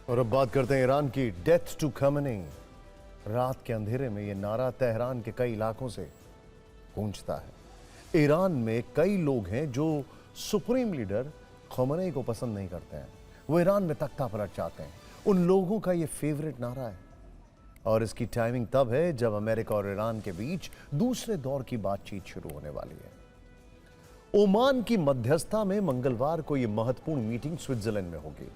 और अब बात करते हैं ईरान की। Death to Khamenei. रात के अंधेरे में यह नारा तेहरान के कई इलाकों से गूंजता है। ईरान में कई लोग हैं जो सुप्रीम लीडर खमेनी को पसंद नहीं करते हैं, वो ईरान में तख्ता पलट चाहते हैं। उन लोगों का यह फेवरेट नारा है और इसकी टाइमिंग तब है जब अमेरिका और ईरान के बीच दूसरे दौर की बातचीत शुरू होने वाली है। ओमान की मध्यस्थता में मंगलवार को यह महत्वपूर्ण मीटिंग स्विट्जरलैंड में होगी,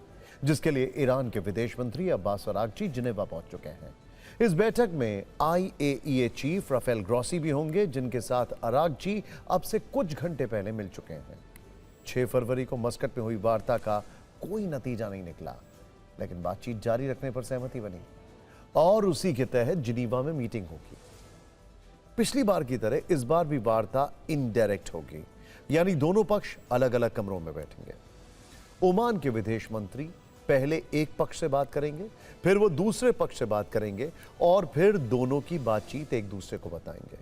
जिसके लिए ईरान के विदेश मंत्री अब्बास अरागची जिनेवा पहुंच चुके हैं। इस बैठक में IAEA चीफ राफेल ग्रॉसी भी होंगे, जिनके साथ अरागची अब से कुछ घंटे पहले मिल चुके हैं। 6 फरवरी को मस्कट में हुई वार्ता का कोई नतीजा नहीं निकला, लेकिन बातचीत जारी रखने पर सहमति बनी और उसी के तहत जिनीवा में मीटिंग होगी। पिछली बार की तरह इस बार भी वार्ता इनडायरेक्ट होगी, यानी दोनों पक्ष अलग अलग कमरों में बैठेंगे। ओमान के विदेश मंत्री पहले एक पक्ष से बात करेंगे, फिर वो दूसरे पक्ष से बात करेंगे और फिर दोनों की बातचीत एक दूसरे को बताएंगे।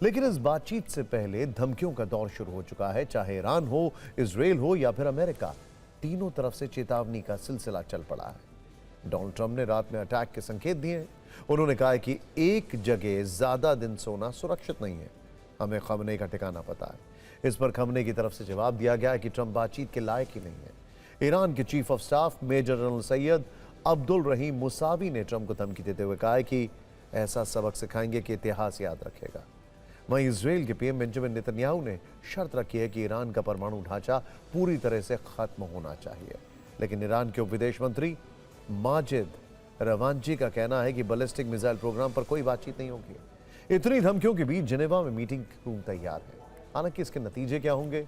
लेकिन इस बातचीत से पहले धमकियों का दौर शुरू हो चुका है। चाहे ईरान हो, इजराइल हो या फिर अमेरिका, तीनों तरफ से चेतावनी का सिलसिला चल पड़ा है। डोनाल्ड ट्रंप ने रात में अटैक के संकेत दिए हैं। उन्होंने कहा है कि एक जगह ज्यादा दिन सोना सुरक्षित नहीं है, हमें खमेनी का ठिकाना पता है। इस पर खमेनी की तरफ से जवाब दिया गया है कि ट्रंप बातचीत के लायक ही नहीं है। ईरान के chief of staff major general Syed Abdul Rahim Mousavi ने ट्रंप को धमकी देते हुए कहा है कि ऐसा सबक सिखाएंगे कि इतिहास याद रखेगा। वहीं इजराइल के पीएम बेंजामिन नेतन्याहू ने शर्त रखी है कि ईरान का परमाणु ढांचा पूरी तरह से खत्म होना चाहिए। लेकिन ईरान के उप विदेश मंत्री माजिद रवांची का कहना है कि बैलिस्टिक मिसाइल प्रोग्राम पर कोई बातचीत नहीं होगी। इतनी धमकियों के बीच जिनेवा में मीटिंग रूम तैयार है। हालांकि इसके नतीजे क्या होंगे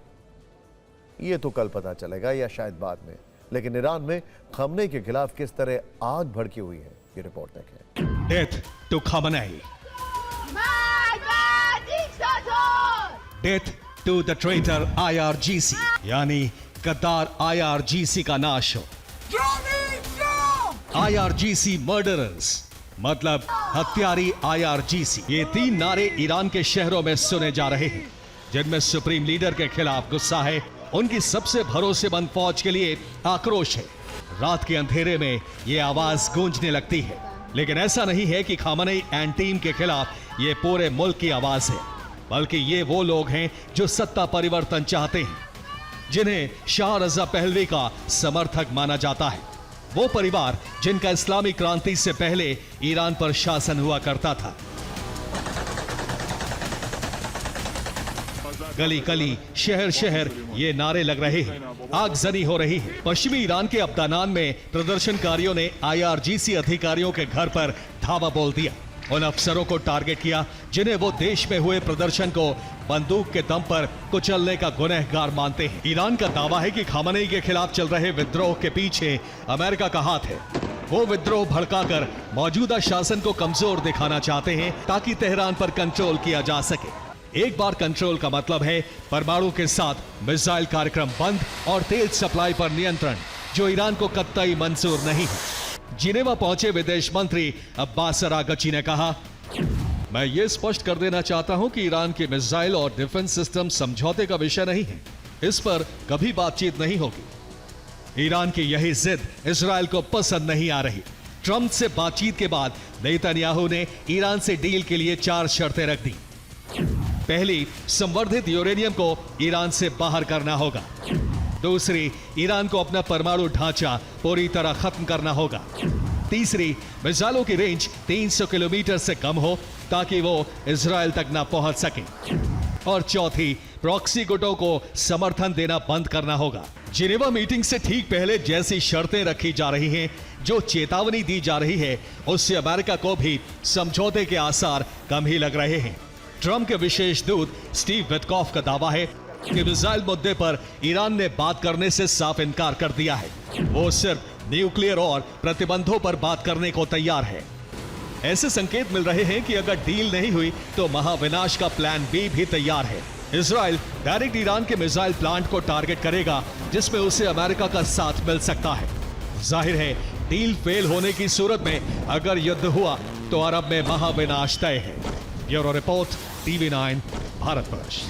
ये तो कल पता चलेगा या शायद बाद में। लेकिन ईरान में खमेनी के खिलाफ किस तरह आग भड़की हुई है, ये रिपोर्ट देखें। Death to Khamenei, death to the traitor IRGC, यानी गद्दार IRGC का नाश हो। IRGC मर्डरर्स मतलब हत्यारी IRGC, ये 3 नारे ईरान के शहरों में सुने जा रहे हैं, जिनमें सुप्रीम लीडर के खिलाफ गुस्सा है, उनकी सबसे भरोसेमंद फौज के लिए आक्रोश है। रात के अंधेरे में ये आवाज गूंजने लगती है। लेकिन ऐसा नहीं है कि खमेनी एंड टीम के खिलाफ ये पूरे मुल्क की आवाज है, बल्कि ये वो लोग हैं जो सत्ता परिवर्तन चाहते हैं, जिन्हें शाह रजा पहलवी का समर्थक माना जाता है। वो परिवार जिनका इस्लामी क्रांति से पहले ईरान पर शासन हुआ करता था। गली गली, शहर शहर ये नारे लग रहे हैं, आगजनी हो रही है। पश्चिमी ईरान के अब्दानान में प्रदर्शनकारियों ने IRGC अधिकारियों के घर पर धावा बोल दिया। उन अफसरों को टारगेट किया जिन्हें वो देश में हुए प्रदर्शन को बंदूक के दम पर कुचलने का गुनहगार मानते हैं। ईरान का दावा है कि खमेनी के खिलाफ चल रहे विद्रोह के पीछे अमेरिका का हाथ है। वो विद्रोह भड़काकर मौजूदा शासन को कमजोर दिखाना चाहते हैं ताकि तेहरान पर कंट्रोल किया जा सके। एक बार कंट्रोल का मतलब है परमाणु के साथ मिसाइल कार्यक्रम बंद और तेल सप्लाई पर नियंत्रण, जो ईरान को कतई मंजूर नहीं है। जिनेवा पहुंचे विदेश मंत्री अब्बास अरागची ने कहा, मैं ये स्पष्ट कर देना चाहता हूं कि ईरान के मिसाइल और डिफेंस सिस्टम समझौते का विषय नहीं है। इस पर कभी बातचीत नहीं होगी। ईरान की यही जिद इजराइल को पसंद नहीं आ रही। ट्रंप से बातचीत के बाद नेतन्याहू ने ईरान से डील के लिए 4 शर्तें रख दी। पहली, संवर्धित यूरेनियम को ईरान से बाहर करना होगा। दूसरी, ईरान को अपना परमाणु ढांचा पूरी तरह खत्म करना होगा। तीसरी, मिसाइलों की रेंज 300 किलोमीटर से कम हो ताकि वो इजराइल तक ना पहुंच सके। और चौथी, प्रॉक्सी गुटों को समर्थन देना बंद करना होगा। जिनेवा मीटिंग से ठीक पहले जैसी शर्तें रखी जा रही हैं, जो चेतावनी दी जा रही है, उससे अमेरिका को भी समझौते के आसार कम ही लग रहे हैं। ट्रंप के विशेष दूत स्टीव विटकॉफ का दावा है कि मिसाइल मुद्दे पर ईरान ने बात करने से साफ इनकार कर दिया है। वो सिर्फ न्यूक्लियर और प्रतिबंधों पर बात करने को तैयार है। ऐसे संकेत मिल रहे हैं कि अगर डील नहीं हुई तो महाविनाश का प्लान B भी तैयार है। इजराइल डायरेक्ट ईरान के मिसाइल प्लांट को टारगेट करेगा, जिसमें उसे अमेरिका का साथ मिल सकता है। जाहिर है, डील फेल होने की सूरत में अगर युद्ध हुआ तो अरब में महाविनाश तय है। Bureau report, TV9 Bharatvarsh.